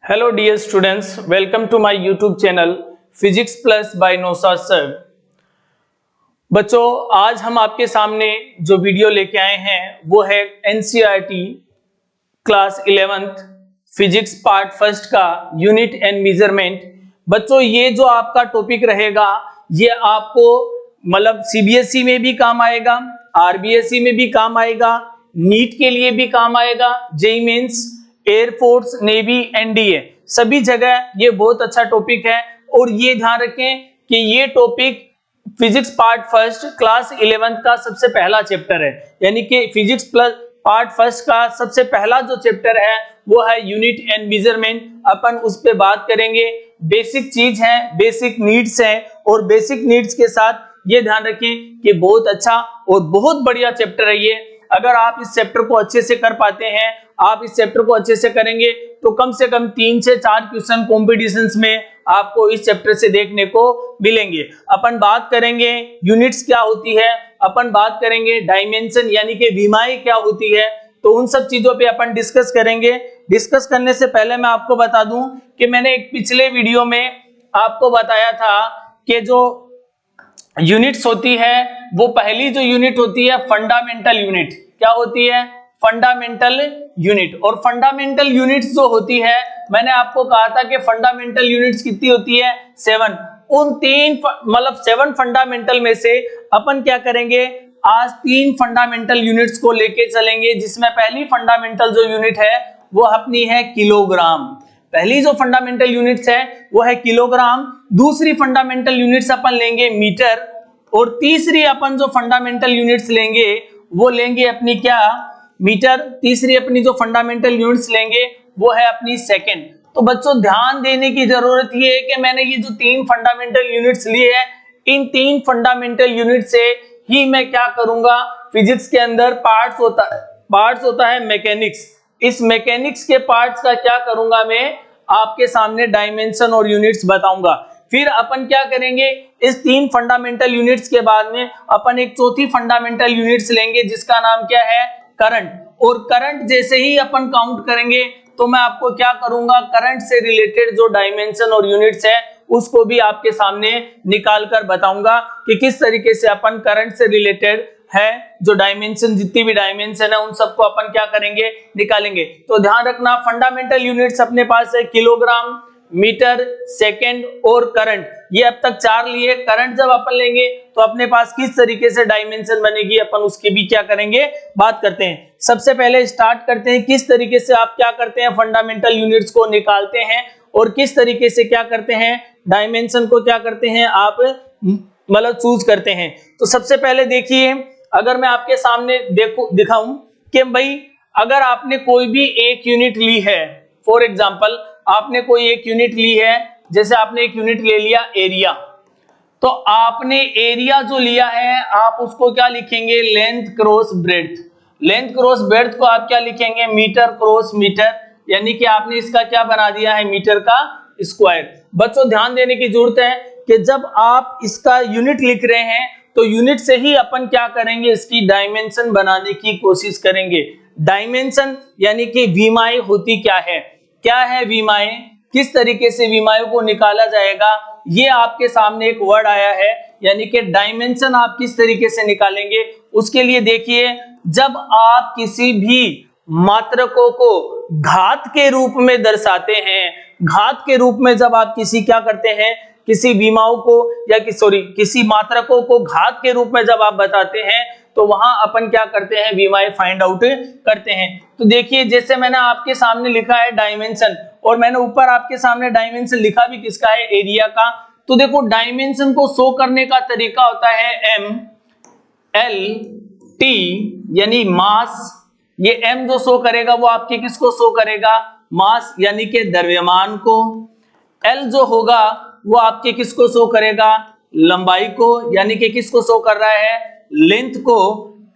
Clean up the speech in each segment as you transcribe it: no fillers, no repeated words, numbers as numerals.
Hello dear students, welcome to my YouTube channel physics plus by Naushad sir. बच्चों, आज हम आपके सामने जो वीडियो लेके आए हैं वो है NCERT class 11th physics part first का यूनिट एंड मेजरमेंट। बच्चों, ये जो आपका टॉपिक रहेगा ये आपको मतलब सीबीएसई में भी काम आएगा, आरबीएसई में भी काम आएगा, नीट के लिए भी काम आएगा, JEE mains, air force, navy, NDA, सभी जगह ये बहुत अच्छा टॉपिक है। और ये ध्यान रखें कि ये topic physics part first class 11th का सबसे पहला चैप्टर है, यानी कि फिजिक्स प्लस पार्ट फर्स्ट का सबसे पहला जो चैप्टर है वो है यूनिट एंड मेजरमेंट। अपन उस पे बात करेंगे। बेसिक चीज है, बेसिक नीड्स है, और बेसिक नीड्स के साथ ये ध्यान रखें कि बहुत अच्छा और बहुत बढ़िया चैप्टर है ये। अगर आप इस चैप्टर को अच्छे से कर पाते हैं, आप इस चैप्टर को अच्छे से करेंगे तो कम से कम 3 से 4 क्वेश्चन कॉम्पिटिशंस में आपको इस चैप्टर से देखने को मिलेंगे। अपन बात करेंगे यूनिट्स क्या होती है, अपन बात करेंगे डायमेंशन यानी कि विमाएं क्या होती है, तो उन सब चीजों पे अपन डिस्कस करेंगे। डिस्कस करने से पहले मैं आपको बता दूं कि मैंने एक पिछले वीडियो में आपको बताया था कि जो यूनिट्स होती है वो पहली जो यूनिट होती है फंडामेंटल यूनिट। क्या होती है? Fundamental unit. और फंडामेंटल यूनिट्स जो होती है, मैंने आपको कहा था कि फंडामेंटल यूनिट्स कितनी होती है? 7। उन 7 फंडामेंटल में से अपन क्या करेंगे, आज 3 फंडामेंटल यूनिट्स को लेके चलेंगे, जिसमें पहली फंडामेंटल जो यूनिट है वो अपनी है किलोग्राम। पहली जो फंडामेंटल यूनिट्स है वो है किलोग्राम। दूसरी फंडामेंटल यूनिट्स अपन लेंगे मीटर, और तीसरी अपन जो फंडामेंटल यूनिट्स लेंगे वो लेंगे अपनी क्या? मीटर। तीसरी अपनी जो फंडामेंटल यूनिट्स लेंगे वो है अपनी सेकंड। तो बच्चों, ध्यान देने की जरूरत ये है कि मैंने ये जो 3 फंडामेंटल यूनिट्स ली है, इन 3 फंडामेंटल यूनिट से ही मैं क्या करूंगा, फिजिक्स के अंदर पार्ट्स होता है मैकेनिक्स। इस मैकेनिक्स के पार्ट्स का क्या करूंगा, मैं आपके सामने डायमेंशन और यूनिट्स बताऊंगा। फिर अपन क्या करेंगे, इस 3 फंडामेंटल यूनिट्स के बाद में अपन एक चौथी फंडामेंटल यूनिट्स लेंगे जिसका नाम क्या है? करंट। और करंट जैसे ही अपन काउंट करेंगे तो मैं आपको क्या करूंगा, करंट से रिलेटेड जो डायमेंशन और यूनिट्स है उसको भी आपके सामने निकाल कर बताऊंगा कि किस तरीके से अपन करंट से रिलेटेड है जो डायमेंशन, जितनी भी डायमेंशन है उन सबको अपन क्या करेंगे, निकालेंगे। तो ध्यान रखना, फंडामेंटल यूनिट्स अपने पास है किलोग्राम, मीटर, सेकंड और करंट। ये अब तक 4 लिए। करंट जब अपन लेंगे तो अपने पास किस तरीके से डायमेंशन बनेगी, अपन उसकी भी क्या करेंगे, बात करते हैं। सबसे पहले स्टार्ट करते हैं किस तरीके से आप क्या करते हैं, फंडामेंटल यूनिट्स को निकालते हैं, और किस तरीके से क्या करते हैं, डायमेंशन को क्या करते हैं आप मतलब चूज करते हैं। तो सबसे पहले देखिए, अगर मैं आपके सामने दिखाऊं कि भाई अगर आपने कोई भी एक यूनिट ली है, फॉर एग्जांपल आपने कोई एक यूनिट ली है, जैसे आपने एक यूनिट ले लिया एरिया, तो आपने एरिया जो लिया है आप उसको क्या लिखेंगे, length cross breadth. Length cross breadth को आप क्या लिखेंगे, मीटर क्रॉस मीटर, यानी कि आपने इसका क्या बना दिया है, मीटर का स्क्वायर। बच्चों, ध्यान देने की जरूरत है कि जब आप इसका यूनिट लिख रहे हैं तो यूनिट से ही अपन क्या करेंगे, इसकी डायमेंशन बनाने की कोशिश करेंगे। डायमेंशन यानी कि विमाएं होती क्या है विमाएं, किस तरीके से विमाओं को निकाला जाएगा, ये आपके सामने एक वर्ड आया है, यानी कि डायमेंशन आप किस तरीके से निकालेंगे। उसके लिए देखिए, जब आप किसी भी मात्रकों को घात के रूप में दर्शाते हैं, घात के रूप में जब आप क्या करते हैं, किसी विमाओं को या किसी मात्रकों को घात के रूप में जब आप बताते हैं तो वहां अपन क्या करते हैं, विमाएं फाइंड आउट करते हैं। तो देखिए, जैसे मैंने आपके सामने लिखा है डायमेंशन, और मैंने ऊपर आपके सामने डायमेंशन लिखा भी किसका है, एरिया का। तो देखो, डायमेंशन को शो करने का तरीका होता है एम एल टी, यानी मास। ये एम जो शो करेगा वो आपके किसको शो करेगा, मास यानी कि द्रव्यमान को। एल जो होगा वो आपके किसको शो करेगा, लंबाई को, यानी कि किसको शो कर रहा है, लेंथ को।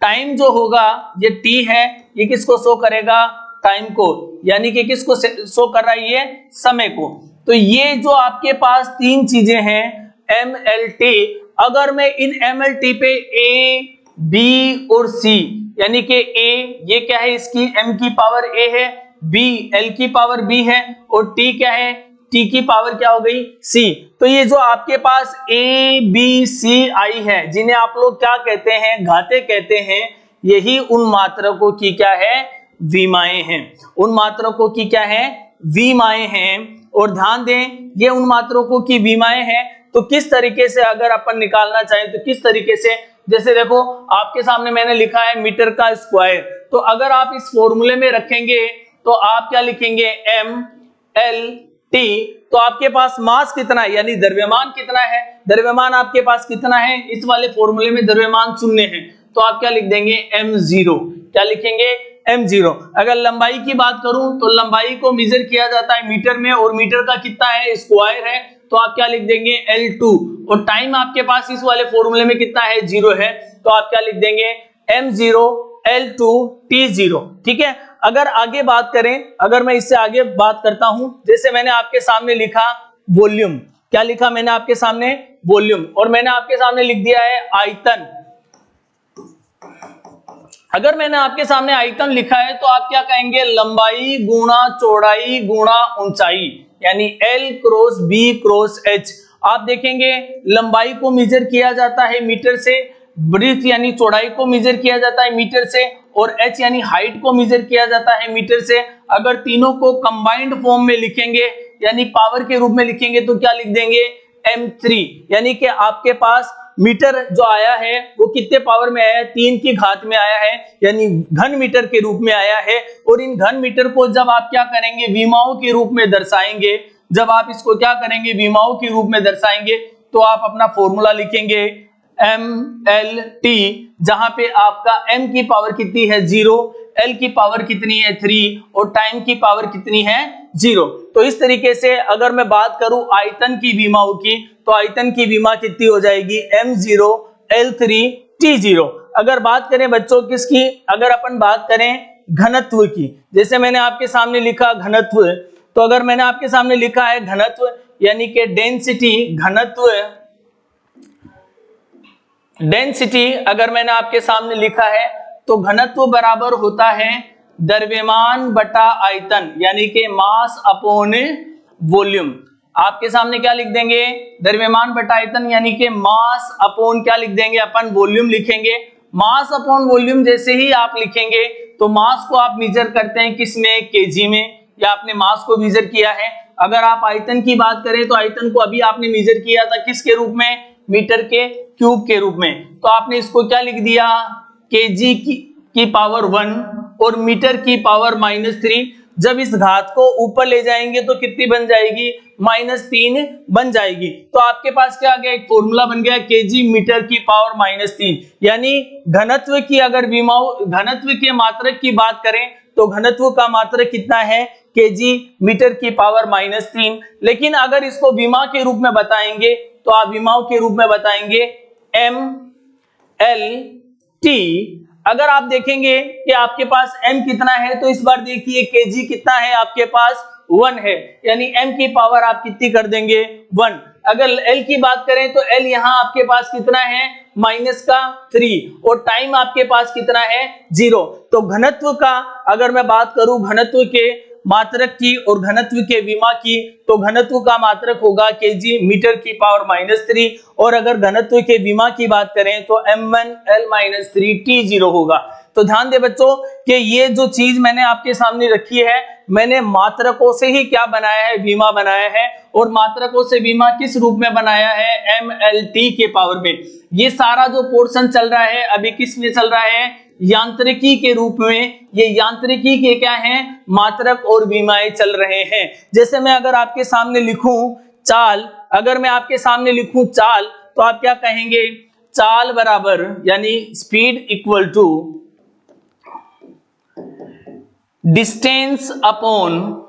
टाइम जो होगा ये टी है, ये किसको शो करेगा, टाइम को, यानी कि किसको शो कर रहा है, ये समय को। तो ये जो आपके पास 3 चीजें हैं एम एल टी, अगर मैं इन एम एल टी पे ए बी और सी, यानी कि ए ये क्या है, इसकी m की पावर a है, b, l की पावर b है, और t क्या है, t की पावर क्या हो गई, c। तो ये जो आपके पास a b c i है, जिन्हें आप लोग क्या कहते हैं, घाते कहते हैं, यही उन मात्रकों की क्या है, विमाएं हैं। उन मात्रकों की क्या है, विमाएं हैं। और ध्यान दें, ये उन मात्रकों की विमाएं हैं। तो किस तरीके से अगर अपन निकालना चाहें तो किस तरीके से, जैसे देखो आपके सामने मैंने लिखा है मीटर का स्क्वायर, तो अगर आप इस फॉर्मूले में रखेंगे तो आप क्या लिखेंगे, m l t, तो आपके पास मास कितना है, यानी द्रव्यमान कितना है, द्रव्यमान आपके पास कितना है, इस वाले फॉर्मूले में द्रव्यमान 0 है, तो आप क्या लिख देंगे, m0। क्या लिखेंगे, m0। अगर लंबाई की बात करूं तो लंबाई को मेजर किया जाता है मीटर में, और मीटर का कितना है, स्क्वायर है, तो आप क्या लिख देंगे, L2। और टाइम आपके पास इस वाले फॉर्मूले में कितना है, 0 है, तो आप क्या लिख देंगे, m0 L2 T0। ठीक है। अगर आगे बात करें, अगर मैं इससे आगे बात करता हूं, जैसे मैंने आपके सामने लिखा वॉल्यूम, क्या लिखा मैंने आपके सामने, वॉल्यूम, और मैंने आपके सामने लिख दिया है आयतन। अगर मैंने आपके सामने आयतन लिखा है तो आप क्या कहेंगे, लंबाई गुणा चौड़ाई गुणा ऊंचाई, यानी L cross B cross H। आप देखेंगे लंबाई को मेजर किया जाता है मीटर से, ब्रीथ यानी चौड़ाई को मेजर किया जाता है मीटर से, और H यानी हाइट को मेजर किया जाता है मीटर से। अगर तीनों को कंबाइंड फॉर्म में लिखेंगे, यानी पावर के रूप में लिखेंगे, तो क्या लिख देंगे, m3। यानी कि आपके पास मीटर जो आया है वो कितने पावर में आया है, 3 की घात में आया है, यानी घन मीटर के रूप में आया है। और इन घन मीटर को जब आप क्या करेंगे, विमाओं के रूप में दर्शाएंगे, जब आप इसको क्या करेंगे, विमाओं के रूप में दर्शाएंगे, तो आप अपना फॉर्मूला लिखेंगे mLT, जहां पे आपका m की पावर कितनी है, 0, l की पावर कितनी है, 3, और टाइम की पावर कितनी है, 0। तो इस तरीके से अगर मैं बात करूं आयतन की विमाओं की, तो आयतन की विमा कितनी हो जाएगी, m0 L3 T0। अगर बात करें बच्चों किसकी, अगर अपन बात करें घनत्व की, जैसे मैंने आपके सामने लिखा घनत्व, तो अगर मैंने आपके सामने लिखा है घनत्व, यानी कि डेंसिटी, घनत्व, डेंसिटी अगर मैंने आपके सामने लिखा है, तो घनत्व बराबर होता है द्रव्यमान बटा आयतन, यानी कि मास अपॉन वॉल्यूम। आपके सामने क्या लिख देंगे, द्रव्यमान बटा आयतन, यानी कि मास अपॉन क्या लिख देंगे अपन, वॉल्यूम लिखेंगे। मास अपॉन वॉल्यूम जैसे ही आप लिखेंगे, तो मास को आप मेजर करते हैं किसमें, केजी में, या आपने मास को मेजर किया है। अगर आप आयतन की बात करें तो आयतन को अभी आपने मेजर किया था किसके रूप में, मीटर के क्यूब के रूप में, तो आपने इसको क्या लिख दिया, केजी की पावर 1 और मीटर की पावर -3। जब इस घात को ऊपर ले जाएंगे तो कितनी बन जाएगी, -3 बन जाएगी। तो आपके पास क्या आ गया, एक फॉर्मूला बन गया, केजी मीटर की पावर -3। यानी घनत्व की अगर विमाओं, घनत्व के मात्रक की बात करें तो घनत्व का मात्रक कितना है, केजी मीटर की पावर -3। लेकिन अगर इसको विमा के रूप में बताएंगे तो आप विमाओं के रूप में बताएंगे mLT। अगर आप देखेंगे कि आपके पास m कितना है, तो इस बार देखिए केजी कितना है, आपके पास 1 है, यानी m की पावर आप कितनी कर देंगे, 1। अगर l की बात करें तो l यहां आपके पास कितना है, -3, और टाइम आपके पास कितना है, 0। तो घनत्व का अगर मैं बात करूं, घनत्व के मात्रक की और घनत्व के विमा की, तो घनत्व का मात्रक होगा केजी मीटर की पावर -3, और अगर घनत्व के विमा की बात करें तो m1L-3 T0 होगा। तो ध्यान दे बच्चों कि ये जो चीज मैंने आपके सामने रखी है, मैंने मात्रकों से ही क्या बनाया है, विमा बनाया है, और मात्रकों से विमा किस रूप में बनाया है, mLT के पावर में। ये सारा जो पोर्शन चल रहा है अभी किस में चल रहा है, यांत्रिकी के रूप में। ये यांत्रिकी के क्या हैं, मात्रक और विमाएं चल रहे हैं। जैसे मैं अगर आपके सामने लिखूं चाल, अगर मैं आपके सामने लिखूं चाल, तो आप क्या कहेंगे, चाल बराबर, यानी speed equal to distance upon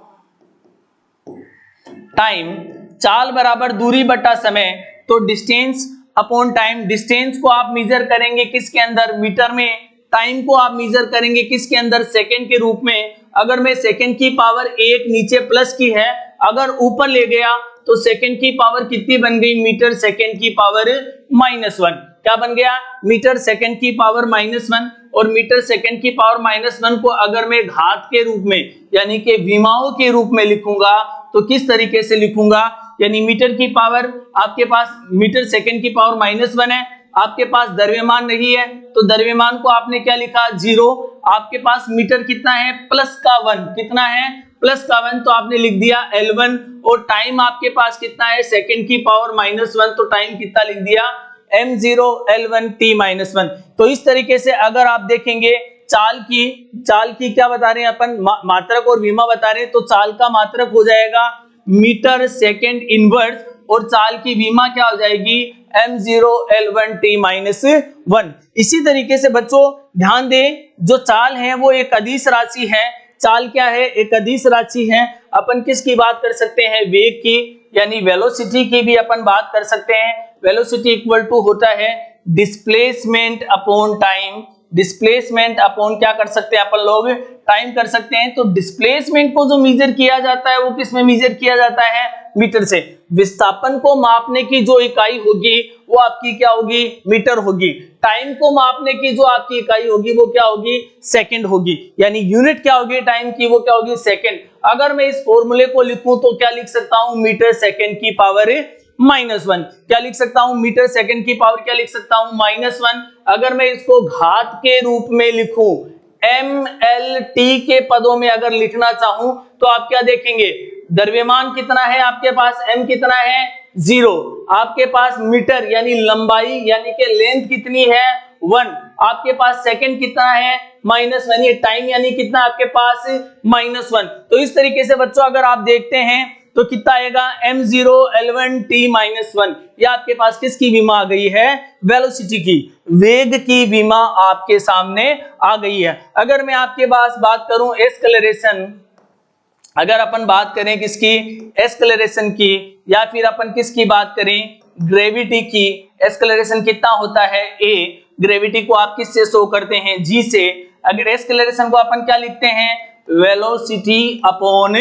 time. चाल बराबर दूरी बटा समय, तो डिस्टेंस अपॉन टाइम। डिस्टेंस को आप मेजर करेंगे किसके अंदर, मीटर में। टाइम को आप मेजर करेंगे किसके अंदर, सेकंड के रूप में। अगर मैं सेकंड की पावर 1 नीचे प्लस की है, अगर ऊपर ले गया तो सेकंड की पावर कितनी बन गई, मीटर सेकंड की पावर -1। क्या बन गया, मीटर सेकंड की पावर -1। और मीटर सेकंड की पावर -1 को अगर मैं घात के रूप में यानी कि विमाओं के रूप में लिखूंगा तो किस तरीके से लिखूंगा, यानी मीटर की पावर आपके पास मीटर सेकंड की पावर -1 है, आपके पास द्रव्यमान नहीं है तो द्रव्यमान को आपने क्या लिखा 0, आपके पास मीटर कितना है प्लस का 1, कितना है प्लस का 1 तो आपने लिख दिया L1, और टाइम आपके पास कितना है सेकंड की पावर -1 तो टाइम कितना लिख दिया m0 L1 t-1। तो इस तरीके से अगर आप देखेंगे चाल की क्या बता रहे हैं अपन, मात्रक और विमा बता रहे हैं, तो चाल का मात्रक हो जाएगा मीटर सेकंड इनवर्स और चाल की विमा क्या हो जाएगी m0 L1 t-1। इसी तरीके से बच्चों ध्यान दें, जो चाल है वो एक अदिश राशि है। चाल क्या है, एक अदिश राशि है। अपन किसकी बात कर सकते हैं, वेग की, यानी वेलोसिटी की भी अपन बात कर सकते हैं। वेलोसिटी इक्वल टू होता है displacement upon time, displacement upon क्या कर सकते हैं अपन लोग टाइम कर सकते हैं। तो डिस्प्लेसमेंट को जो मेजर किया जाता है वो किस में मेजर किया जाता है, मीटर से। विस्थापन को मापने की जो इकाई होगी वो आपकी क्या होगी, मीटर होगी। टाइम को मापने की जो आपकी इकाई होगी वो क्या होगी, सेकंड होगी, यानी यूनिट क्या होगी टाइम की, वो क्या होगी सेकंड। अगर मैं इस फॉर्मूले को लिखूं तो क्या लिख सकता हूं, मीटर सेकंड की पावर -1, क्या लिख सकता हूं, मीटर सेकंड की पावर क्या लिख सकता हूं -1। अगर मैं इसको घात के रूप में लिखूं mLt के पदों में अगर लिखना चाहूं तो आप क्या देखेंगे, द्रव्यमान कितना है आपके पास, m कितना है 0, आपके पास मीटर यानी लंबाई यानी कि लेंथ कितनी है 1, आपके पास सेकंड कितना है -1, ये टाइम यानी कितना आपके पास -1। तो इस तरीके से बच्चों अगर आप देखते हैं तो कितना आएगा m0 L1 t-1। ये आपके पास किसकी विमा आ गई है, वेलोसिटी की, वेग की विमा आपके सामने आ गई है। अगर मैं आपके पास बात करूं एक्सेलरेशन, अगर अपन बात करें किसकी, एक्सेलरेशन की, या फिर अपन किसकी बात करें, ग्रेविटी की। एक्सेलरेशन कितना होता है a, ग्रेविटी को आप किससे शो करते हैं g से। अगर एक्सेलरेशन को अपन क्या लिखते हैं, वेलोसिटी अपॉन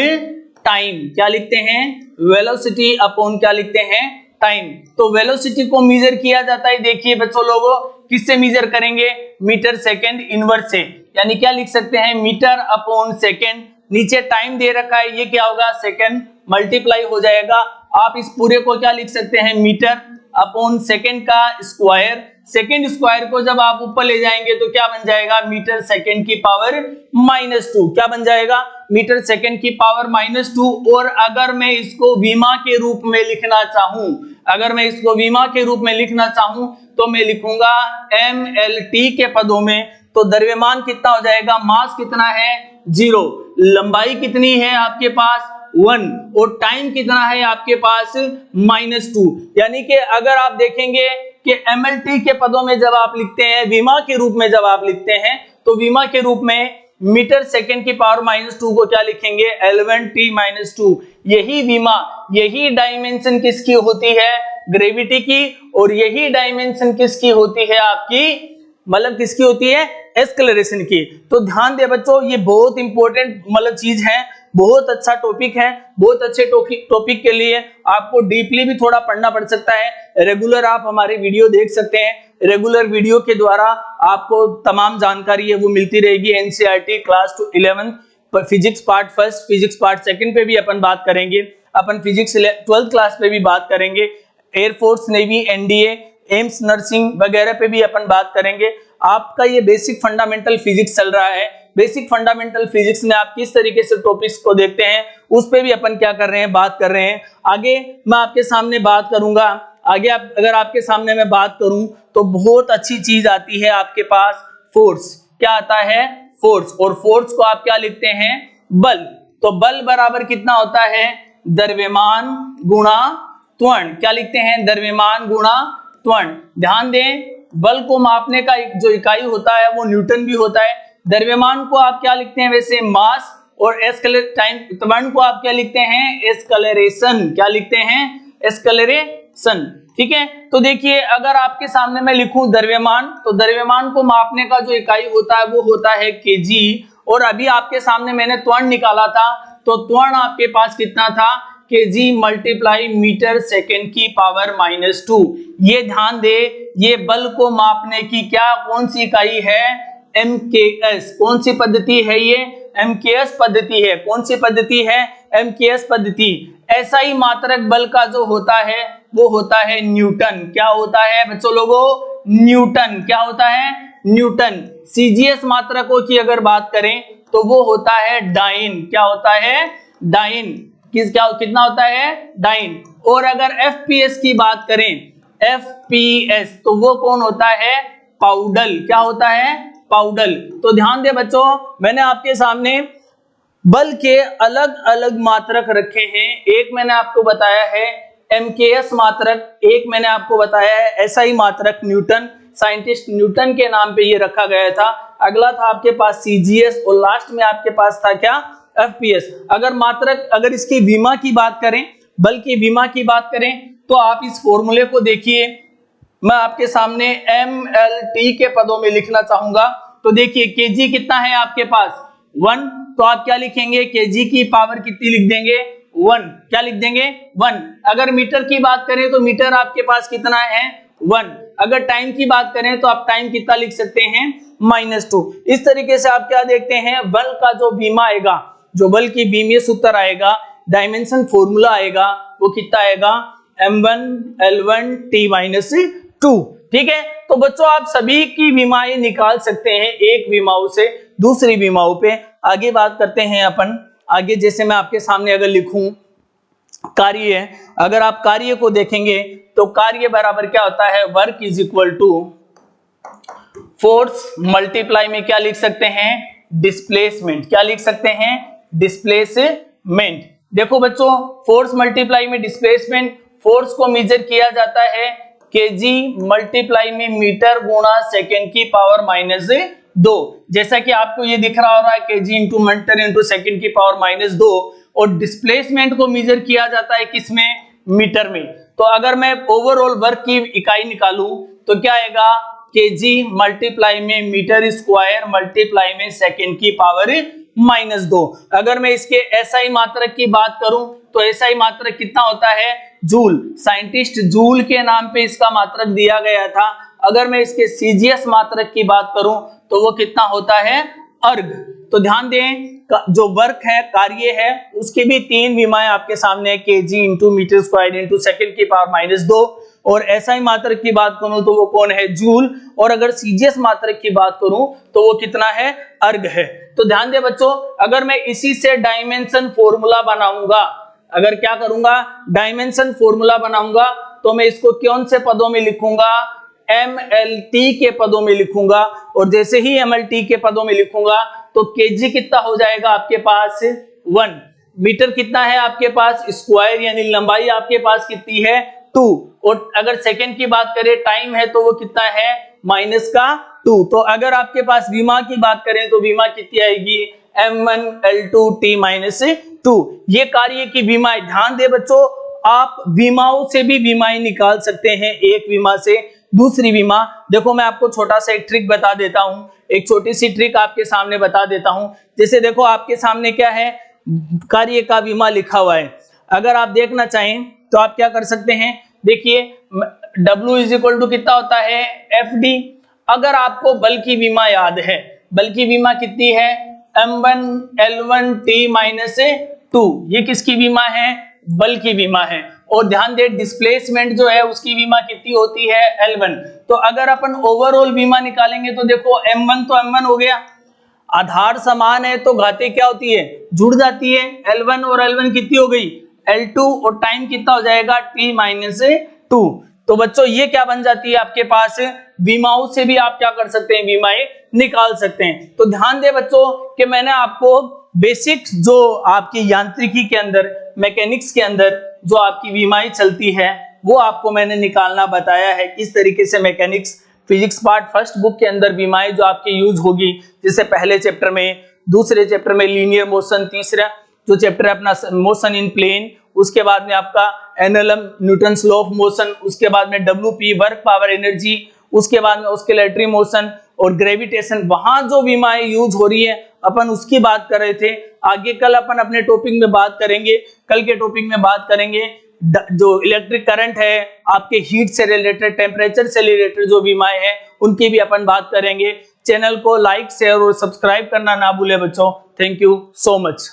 टाइम, क्या लिखते हैं, वेलोसिटी अपॉन क्या लिखते हैं, टाइम। तो वेलोसिटी को मेजर किया जाता है, देखिए बच्चों लोगों किससे मेजर करेंगे, मीटर सेकंड इनवर्स से, यानी क्या लिख सकते हैं मीटर अपॉन सेकंड। नीचे टाइम दे रखा है, ये क्या होगा सेकंड मल्टीप्लाई हो जाएगा। आप इस पूरे को क्या लिख सकते हैं, मीटर अपॉन सेकंड का स्क्वायर। सेकंड स्क्वायर को जब आप ऊपर ले जाएंगे तो क्या बन जाएगा, मीटर सेकंड की पावर -2, क्या बन जाएगा, मीटर सेकंड की पावर -2। और अगर मैं इसको विमा के रूप में लिखना चाहूं, अगर मैं इसको विमा के रूप में लिखना चाहूं तो मैं लिखूंगा mLt के पदों में। तो द्रव्यमान कितना हो जाएगा, मास कितना है 0, लंबाई कितनी है आपके पास 1, और टाइम कितना है आपके पास -2। यानी कि अगर आप देखेंगे कि mLt के पदों में जब आप लिखते हैं, विमा के रूप में जब आप लिखते हैं, तो विमा के रूप में मीटर सेकंड की पावर -2 को क्या लिखेंगे, L1 t-2। यही विमा, यही डायमेंशन किसकी होती है, ग्रेविटी की, और यही डायमेंशन किसकी होती है आपकी, मतलब किसकी होती है, एक्सेलरेशन की। तो ध्यान दे बच्चों, ये बहुत इंपॉर्टेंट मतलब चीज है, बहुत अच्छा टॉपिक है। बहुत अच्छे टॉपिक के लिए आपको डीपली भी थोड़ा पढ़ना पड़ सकता है। रेगुलर आप हमारे वीडियो देख सकते हैं, रेगुलर वीडियो के द्वारा आपको तमाम जानकारी है वो मिलती रहेगी। NCERT class 11 physics part first, physics part second पे भी अपन बात करेंगे, अपन फिजिक्स 12th क्लास पे भी बात करेंगे, air force, navy, NDA, AIIMS, nursing वगैरह पे भी अपन बात करेंगे। आपका ये बेसिक फंडामेंटल फिजिक्स चल रहा है, बेसिक फंडामेंटल फिजिक्स में आप किस तरीके से टॉपिक्स को देखते हैं उस पे भी अपन क्या कर रहे हैं, बात कर रहे हैं। आगे मैं आपके सामने बात करूंगा, आगे अगर आपके सामने मैं बात करूं तो बहुत अच्छी चीज आती है आपके पास, फोर्स। क्या आता है, फोर्स। और फोर्स को आप क्या लिखते हैं, बल। तो बल बराबर कितना होता है, द्रव्यमान गुणा त्वरण। क्या लिखते हैं, द्रव्यमान गुणा त्वरण। ध्यान दें, बल को मापने का जो इकाई होता है वो न्यूटन भी होता है। द्रव्यमान को आप क्या लिखते हैं वैसे, मास, और त्वरण को आप क्या लिखते हैं, एक्सेलरेशन। क्या लिखते हैं, एक्सेलरेशन। ठीक है, तो देखिए अगर आपके सामने मैं लिखूं द्रव्यमान, तो द्रव्यमान को मापने का जो इकाई होता है वो होता है केजी। और अभी आपके सामने मैंने त्वरण निकाला था, तो त्वरण आपके पास कितना था, केजी मल्टीप्लाई मीटर सेकंड की पावर -2। ये ध्यान दे, ये बल को मापने की क्या कौन सी इकाई है, MKS। कौन सी पद्धति है ये? MKS पद्धति है। कौन सी पद्धति है? MKS पद्धति। SI मात्रक बल का जो होता है वो होता है न्यूटन। क्या होता है बच्चों लोगों? न्यूटन। क्या होता है? न्यूटन। CGS मात्रकों की अगर बात करें तो वो होता है डाइन। क्या होता है? डाइन। कितना होता है? डाइन। और अगर FPS की बात करें, FPS, तो वो कौन होता है? पाउडल। क्या होता है? पाउडल। तो ध्यान दे बच्चों, मैंने आपके सामने बल के अलग अलग मात्रक रखे हैं। एक मैंने आपको बताया है MKS मात्रक, एक मैंने आपको बताया है SI मात्रक, न्यूटन, साइंटिस्ट न्यूटन के नाम पे ये रखा गया था। अगला था आपके पास CGS और लास्ट में आपके पास था क्या? FPS। अगर इसकी विमा की बात करें, बल की विमा की बात करें, तो आप इस फॉर्मूले को देखिए। मैं आपके सामने MLT के पदों में लिखना चाहूंगा। तो देखिए kg कितना है आपके पास? 1। तो आप क्या लिखेंगे? kg की पावर कितनी लिख देंगे? 1। क्या लिख देंगे? 1। अगर मीटर की बात करें तो मीटर आपके पास कितना है? 1। अगर टाइम की बात करें तो आप टाइम कितना लिख सकते हैं? -2। इस तरीके से आप क्या देखते हैं? बल का जो बीमा आएगा, जो बल की बीमीय सूत्र आएगा, डायमेंशन फॉर्मूला आएगा, वो कितना आएगा? M1 L1 T-2। ठीक है। तो बच्चों आप सभी की विमाएं निकाल सकते हैं एक विमाओं से दूसरी विमाओं पे। आगे बात करते हैं अपन। आगे जैसे मैं आपके सामने अगर लिखूं कार्य, अगर आप कार्य को देखेंगे तो कार्य बराबर क्या होता है? Work is equal to force multiply में क्या लिख सकते हैं? डिस्प्लेसमेंट। क्या लिख सकते हैं? डिस्प्लेसमेंट। देखो बच्चों, फोर्स मल्टीप्लाई में डिस्प्लेसमेंट, फोर्स को मेजर किया जाता है kg मल्टीप्लाई में मीटर गुणा सेकेंड की पावर -2। जैसा कि आपको ये दिख रहा हो रहा है kg into metre into second की पावर -2। और डिस्प्लेसमेंट को मेजर किया जाता है किसमें? मीटर में। तो अगर मैं ओवरऑल वर्क की इकाई निकालूं तो क्या आएगा? kg मल्टीप्लाई में मीटर स्क्वायर मल्टीप्लाई में सेकेंड की पावर -2। अगर मैं इसके SI मात्रक की बात करूं तो SI मात्रक कितना होता है? जूल। साइंटिस्ट जूल के नाम पे इसका मात्रक दिया गया था। अगर मैं इसके CGS मात्रक की बात करूं तो वो कितना होता है? अर्ग। तो ध्यान दें, जो वर्क है, कार्य है, उसकी भी 3 विमाएं आपके सामने है, kg into metre square into second की पावर -2। और SI मात्रक की बात करूं तो वो कौन है? जूल। और अगर CGS मात्रक की बात करूं तो वो कितना है? अर्ग है। तो ध्यान दे बच्चों, अगर मैं इसी से डायमेंशन फॉर्मूला बनाऊंगा, अगर क्या करूंगा? डायमेंशन फॉर्मूला बनाऊंगा, तो मैं इसको कौन से पदों में लिखूंगा? MLT के पदों में लिखूंगा। और जैसे ही MLT के पदों में लिखूंगा तो kg कितना हो जाएगा आपके पास? 1। मीटर कितना है आपके पास? स्क्वायर, यानी लंबाई आपके पास कितनी है? 2। और अगर सेकेंड की बात करें, टाइम है, तो वो कितना है? -2। तो अगर आपके पास विमा की बात करें तो विमा कितनी आएगी? M1 L2 T-2। ये कार्य की विमा। ध्यान दे बच्चों, आप विमाओं से भी विमाएं निकाल सकते हैं, एक विमा से दूसरी विमा। देखो मैं आपको छोटा सा एक ट्रिक बता देता हूं, एक छोटी सी ट्रिक आपके सामने बता देता हूं। जैसे देखो आपके सामने क्या है? कार्य का विमा लिखा हुआ है। अगर आप देखना चाहें तो आप क्या कर सकते हैं? देखिए W इज इक्वल टू कितना होता है? FD। अगर आपको बल की विमा याद है, बल की विमा कितनी है? M1 L1 T-2। ये किसकी विमा है? बल की विमा है। और ध्यान दे, डिस्प्लेसमेंट जो है उसकी विमा कितनी होती है? L1। तो अगर अपन ओवरऑल विमा निकालेंगे तो देखो M1 तो M1 हो गया, आधार समान है तो घातें क्या होती है? जुड़ जाती है। L1 और L1 कितनी हो गई? L2। और टाइम कितना हो जाएगा? T-2। तो बच्चों ये क्या बन जाती है आपके पास? विमाओं से भी आप क्या कर सकते हैं? विमाएं निकाल सकते हैं। तो ध्यान दे बच्चों कि मैंने आपको बेसिक्स, जो आपकी यांत्रिकी के अंदर, मैकेनिक्स के अंदर जो आपकी विमाएं चलती है, वो आपको मैंने निकालना बताया है। किस तरीके से mechanics physics part first book के अंदर विमाएं जो आपकी यूज होगी, जैसे पहले चैप्टर में, दूसरे चैप्टर में लीनियर मोशन, तीसरा जो चैप्टर है अपना मोशन इन प्लेन, उसके बाद में आपका NLM Newton's law of motion, उसके बाद में WP वर्क पावर एनर्जी, उसके बाद में ऑस्किलेटरी मोशन और ग्रेविटेशन। वहां जो विमाएं यूज हो रही है अपन उसकी बात कर रहे थे। आगे कल अपन अपने टॉपिक में बात करेंगे, कल के टॉपिक में बात करेंगे जो इलेक्ट्रिक करंट है, आपके हीट से रिलेटेड, टेम्परेचर से रिलेटेड जो विमाएं हैं उनकी भी अपन बात करेंगे। चैनल को लाइक शेयर और सब्सक्राइब करना ना भूले बच्चों। Thank you so much.